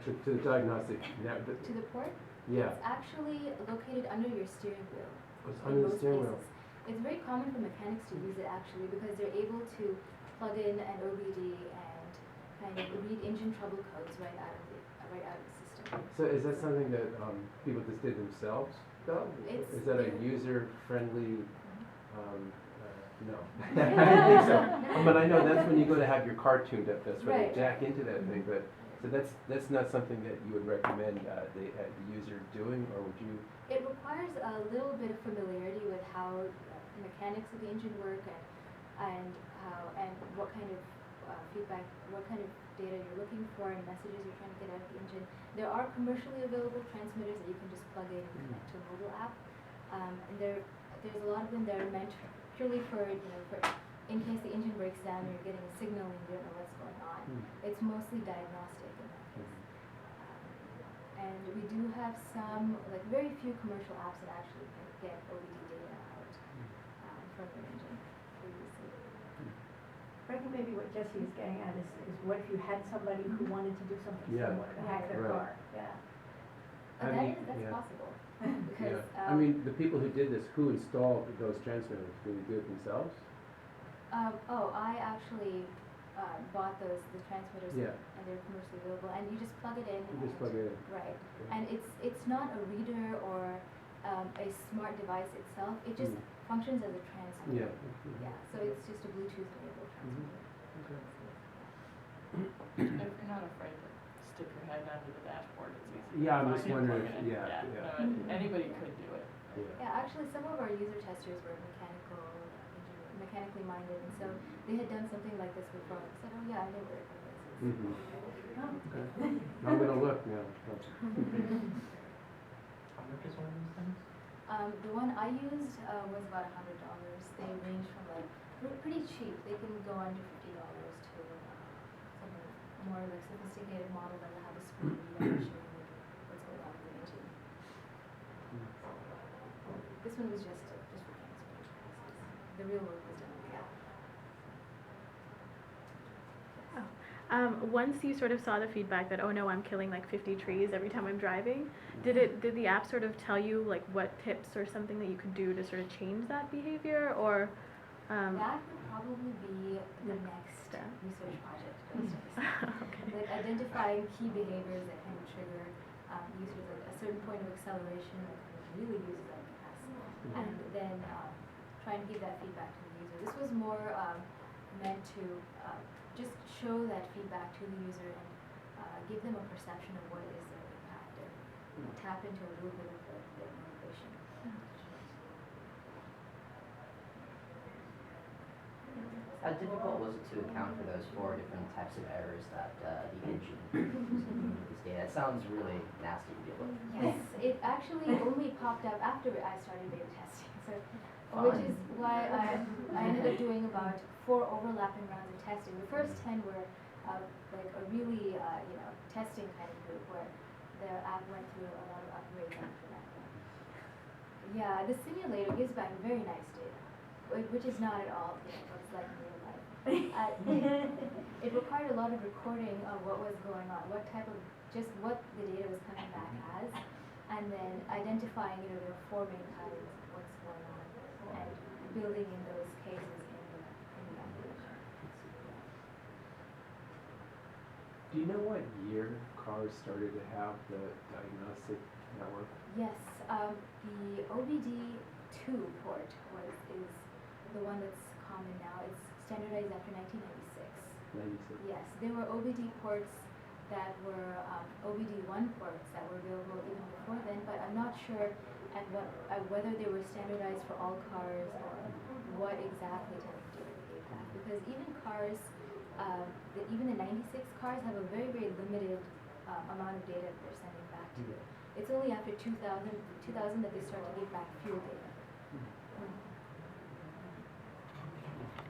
to the diagnostic network. To the port? Yeah. It's actually located under your steering wheel. It's in under the most steering wheel. cases. It's very common for mechanics to use it actually because they're able to plug in an OBD and kind of read engine trouble codes right out of the system. So is that something that people just did themselves, though? Is that a user-friendly? No. I didn't think so. But I know that's when you go to have your car tuned up. That's where Right. they jack into that thing. But so that's not something that you would recommend the user doing, or would you? It requires a little bit of familiarity with how the mechanics of the engine work and what kind of feedback, what kind of data you're looking for and messages you're trying to get out of the engine. There are commercially available transmitters that you can just plug in and connect to a mobile app. And there's a lot of them that are meant purely for in case the engine breaks down and you're getting a signal and you don't know what's going on. It's mostly diagnostic in that case. And we do have some, like very few commercial apps that actually can get OBD data out from your engine previously. I think maybe what Jesse is getting at is what if you had somebody who wanted to do something similar to hack their car? Yeah. That's possible. Because, I mean, the people who did this, who installed those transmitters, did they do it themselves? I actually bought the transmitters and they're commercially available, and you just plug it in. You just plug it in. Right. Okay. And it's not a reader or a smart device itself. It just functions as a transmitter. Yeah. Yeah. So it's just a Bluetooth enabled transmitter. Okay. If you're not afraid to stick your head under the dashboard, it's easy. Yeah, I'm to just find and wondering plug if- it in. yeah. No, anybody could do it. Yeah, actually some of our user testers were mechanically minded, and so they had done something like this before. I said, oh yeah, I know where it is. Okay. I'm gonna look now. How much is one of these things? The one I used was about $100. They range from pretty cheap. They can go under $50 to something more like sophisticated model that will have a screen reader showing you what's going on with the engine. This one was just for transport purposes. The real work was done on the app. Once you sort of saw the feedback that, oh no, I'm killing like 50 trees every time I'm driving, did the app sort of tell you like what tips or something that you could do to sort of change that behavior, or? That would probably be the next research project. Okay. Like identifying key behaviors that can trigger users at a certain point of acceleration that kind of really uses up capacity, and then trying to give that feedback to the user. This was more meant to just show that feedback to the user and give them a perception of what is their impact and tap into a little bit of their motivation. How difficult was it to account for those 4 different types of errors that the engine using this data? It sounds really nasty to deal with. Yes, it actually only popped up after I started beta testing, so which is why I ended up doing about 4 overlapping rounds of testing. The first 10 were like a really testing kind of group where the app went through a lot of upgrades after that. Yeah, the simulator gives back very nice data, which is not at all what it's like in real life. It required a lot of recording of what was going on, what the data was coming back as, and then identifying, there are 4 main patterns of what's going on, and building in those cases in the application. Do you know what year cars started to have the diagnostic network? Yes, the OBD2 port is the one that's common now. It's standardized after 1996. 96. Yes, there were OBD ports that were OBD1 ports that were available even before then, but I'm not sure whether they were standardized for all cars or what exactly type of data they gave back. Because even cars, even the 96 cars have a very, very limited amount of data that they're sending back to you. It's only after 2000 that they start to give back fuel data.